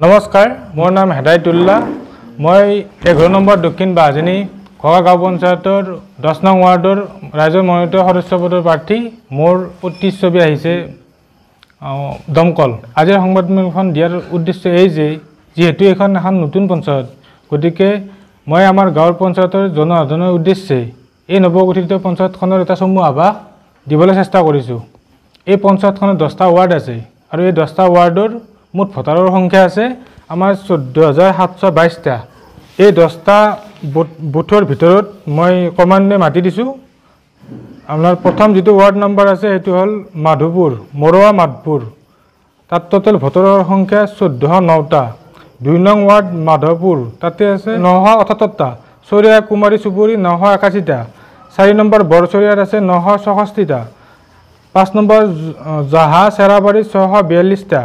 নমস্কাৰ, মোৰ নাম হেদায়তুল্লাহ। মই 11 নম্বৰ দক্ষিণ বাহাজনী ঘোগা গাঁও পঞ্চায়তৰ 10 নং ৱাৰ্ডৰ ৰাইজৰ মনোনীত সদস্য পদৰ প্ৰাৰ্থী। মোৰ প্ৰতিচ্ছবি আহিছে দমকল। আজিৰ সংবাদমেলখন দিয়াৰ উদ্দেশ্য এই যে যিহেতু এখন নতুন পঞ্চায়ত, গতিকে মই আমাৰ গাঁৱৰ পঞ্চায়তৰ জনসাধাৰণৰ উদ্দেশ্যে এই নৱগঠিত পঞ্চায়তখনৰ এটা চমু আভাস দিবলৈ চেষ্টা কৰিছোঁ। এই পঞ্চায়তখনত 10টা ৱাৰ্ড আছে আৰু এই 10টা ৱাৰ্ডৰ মুঠ ভোটাৰৰ সংখ্যা আছে আমাৰ 14,722টা। এই 10টা বুথৰ ভিতৰত মই ক্ৰমান্বয়ে মাতি দিছোঁ। আপোনাৰ প্ৰথম যিটো ৱাৰ্ড নম্বৰ আছে সেইটো হ'ল মাধুপুৰ, মৰুৱা মাধপুৰ। তাত টোটেল ভোটাৰৰ সংখ্যা 1409টা। 2 নং ৱাৰ্ড মাধৱপুৰ, তাতে আছে 978টা। চৰিয়া কুমাৰী চুবুৰী 981টা। 4 নম্বৰ বৰচৰিয়াত আছে 964টা। 5 নম্বৰ জাহা চেৰাবাৰী 642টা।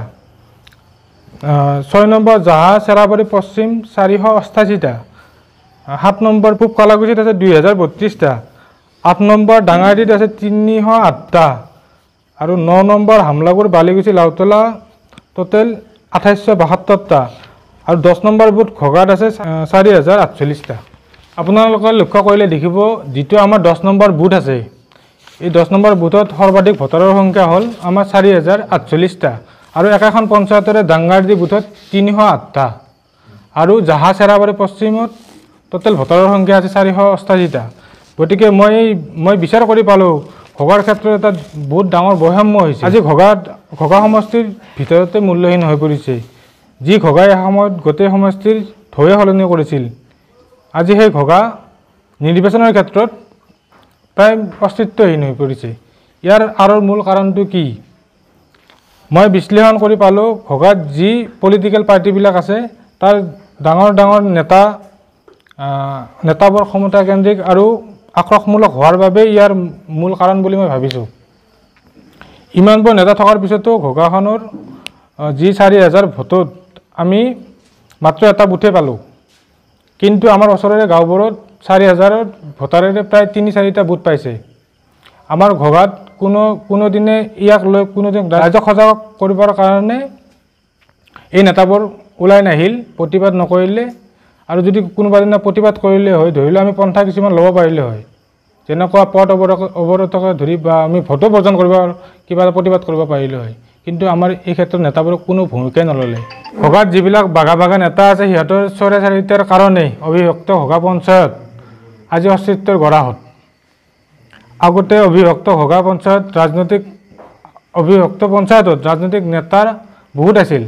6 নম্বৰ জাহা চেৰাবাৰী পশ্চিম 488টা। 7 নম্বৰ পূব কালাগুচিত আছে 2032টা। 8 নম্বৰ ডাঙাৰীত আছে 308টা আৰু 9 নম্বৰ হামলাগুৰ বালিগুচি লাউতলা টোটেল 2872টা আৰু 10 নম্বৰ বুথ ঘোগাত আছে 4048টা। আপোনালোকে লক্ষ্য কৰিলে দেখিব যিটো আমাৰ 10 নম্বৰ বুথ আছে, এই 10 নম্বৰ বুথত সৰ্বাধিক ভোটাৰৰ সংখ্যা হ'ল আমাৰ 4048টা আৰু একেখন পঞ্চায়তৰে ডাংগাৰদি বুথত 308টা আৰু জাহা চেৰাবাৰী পশ্চিমত টোটেল ভোটাৰৰ সংখ্যা আছে 488টা। গতিকে মই বিচাৰ কৰি পালোঁ ঘোগাৰ ক্ষেত্ৰত এটা বহুত ডাঙৰ বৈষম্য হৈছে। আজি ঘোগা সমষ্টিৰ ভিতৰতে মূল্যহীন হৈ পৰিছে। যি ঘোগাই এসময়ত গোটেই সমষ্টিৰ ঢৌৱে সলনি কৰিছিল, আজি সেই ঘোগা নিৰ্বাচনৰ ক্ষেত্ৰত প্ৰায় অস্তিত্বহীন হৈ পৰিছে। ইয়াৰ আঁৰৰ মূল কাৰণটো কি? মই বিশ্লেষণ কৰি পালোঁ ঘোগাত যি পলিটিকেল পাৰ্টিবিলাক আছে তাৰ ডাঙৰ নেতাবোৰ ক্ষমতাকেন্দ্ৰিক আৰু আক্ৰোশমূলক হোৱাৰ বাবে ইয়াৰ মূল কাৰণ বুলি মই ভাবিছোঁ। ইমানবোৰ নেতা থকাৰ পিছতো ঘোগাখনৰ যি 4000 ভোটত আমি মাত্ৰ এটা বুথে পালোঁ, কিন্তু আমাৰ ওচৰৰে গাঁওবোৰত 4000 ভোটাৰেৰে প্ৰায় 3-4টা বুথ পাইছে। আমাৰ ঘোগাত কোনোদিনে ইয়াক লৈ কোনোদিন ৰাইজক সজাগ কৰিবৰ কাৰণে এই নেতাবোৰ ওলাই নাহিল, প্ৰতিবাদ নকৰিলে। আৰু যদি কোনোবা দিনা প্ৰতিবাদ কৰিলে হয়, ধৰি লওক আমি পন্থা কিছুমান ল'ব পাৰিলে হয়, যেনেকুৱা পথ অৱৰোধকে ধৰি বা আমি ভোটো বৰ্জন কৰিব কিবা এটা প্ৰতিবাদ কৰিব পাৰিলে হয়, কিন্তু আমাৰ এই ক্ষেত্ৰত নেতাবোৰক কোনো ভূমিকাই নল'লে। ঘোগাত যিবিলাক বাঘা নেতা আছে সিহঁতৰ চৰে-চাৰিতাৰ কাৰণেই অবিভক্ত ঘোগা পঞ্চায়ত আজি অস্তিত্বৰ গৰাহত। আগতে অবিভক্ত পঞ্চায়তত ৰাজনৈতিক নেতাৰ বহুত আছিল।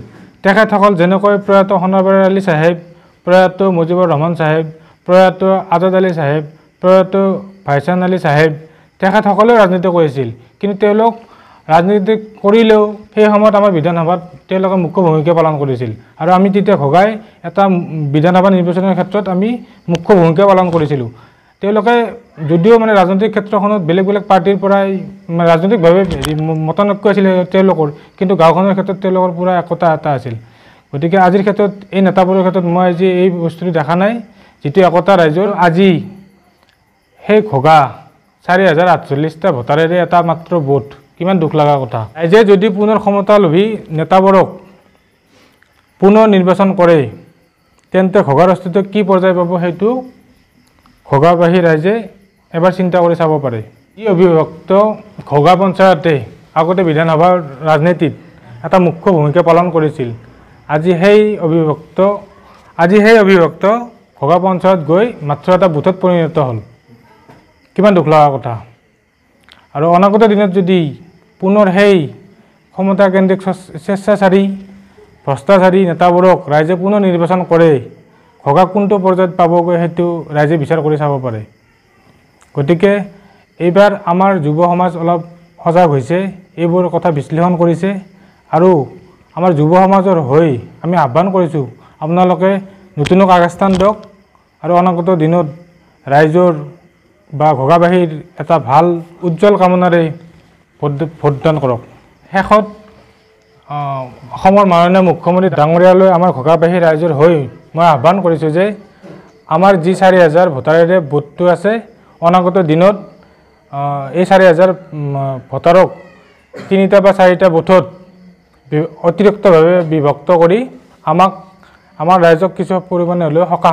তেখেতসকল যেনেকৈ প্ৰয়াত সোণাবাৰী আলী চাহেব, প্ৰয়াত মুজিবুৰ ৰহমান চাহেব, প্ৰয়াত আজাদ আলী চাহেব, প্ৰয়াত ভাইচান আলী চাহেব, তেখেতসকলেও ৰাজনীতি কৰিছিল। কিন্তু তেওঁলোক ৰাজনীতি কৰিলেও সেই সময়ত আমাৰ বিধানসভাত তেওঁলোকে মুখ্য ভূমিকা পালন কৰিছিল আৰু আমি তেতিয়া ঘোগাই এটা বিধানসভা নিৰ্বাচনৰ ক্ষেত্ৰত আমি মুখ্য ভূমিকা পালন কৰিছিলোঁ। তেওঁলোকে যদিও ৰাজনৈতিক ক্ষেত্ৰখনত বেলেগ পাৰ্টিৰ পৰাই ৰাজনৈতিকভাৱে মতানৈক্য আছিল তেওঁলোকৰ, কিন্তু গাঁওখনৰ ক্ষেত্ৰত তেওঁলোকৰ পূৰা একতা এটা আছিল। গতিকে আজিৰ ক্ষেত্ৰত এই নেতাবোৰৰ ক্ষেত্ৰত মই আজি এই বস্তুটো দেখা নাই, যিটো একতা ৰাইজৰ। আজি সেই ঘোগা 4048টা ভোটাৰেৰে এটা মাত্ৰ ভোট, কিমান দুখ লগা কথা। ৰাইজে যদি পুনৰ ক্ষমতালোভী নেতাবোৰক পুনৰ নিৰ্বাচন কৰে, তেন্তে ঘোগাৰ অস্তিত্ব কি পৰ্যায় পাব সেইটো ঘোগাবাসী ৰাইজে এবাৰ চিন্তা কৰি চাব পাৰে। এই অবিভক্ত ঘোগা পঞ্চায়তে আগতে বিধানসভাৰ ৰাজনীতিত এটা মুখ্য ভূমিকা পালন কৰিছিল। আজি সেই অবিভক্ত ঘোগা পঞ্চায়ত গৈ মাত্ৰ এটা বুথত পৰিণত হ'ল, কিমান দুখ লগা কথা। আৰু অনাগত দিনত যদি পুনৰ সেই ক্ষমতাকেন্দ্ৰিক স্বেচ্ছাচাৰী ভ্ৰষ্টাচাৰী নেতাবোৰক ৰাইজে পুনৰ নিৰ্বাচন কৰে, ঘোগা কোনটো পৰ্যায়ত পাবগৈ সেইটো ৰাইজে বিচাৰ কৰি চাব পাৰে। গতিকে এইবাৰ আমাৰ যুৱ সমাজ অলপ সজাগ হৈছে, এইবোৰ কথা বিশ্লেষণ কৰিছে আৰু আমাৰ যুৱ সমাজৰ হৈ আমি আহ্বান কৰিছোঁ আপোনালোকে নতুনক আগস্থান দিয়ক আৰু অনাগত দিনত ৰাইজৰ বা ঘোগাবাসীৰ এটা ভাল উজ্জ্বল কামনাৰে ভোটদান কৰক। শেষত অসমৰ মাননীয় মুখ্যমন্ত্ৰী ডাঙৰীয়ালৈ আমাৰ ঘোগাবাসী ৰাইজৰ হৈ মই আহ্বান কৰিছোঁ যে আমাৰ যি 4000 ভোটাৰেৰে বুথটো আছে, অনাগত দিনত এই 4000 ভোটাৰক 3টা বা 4টা বুথত অতিৰিক্তভাৱে বিভক্ত কৰি আমাৰ ৰাইজক কিছু পৰিমাণে হ'লেও সকাহ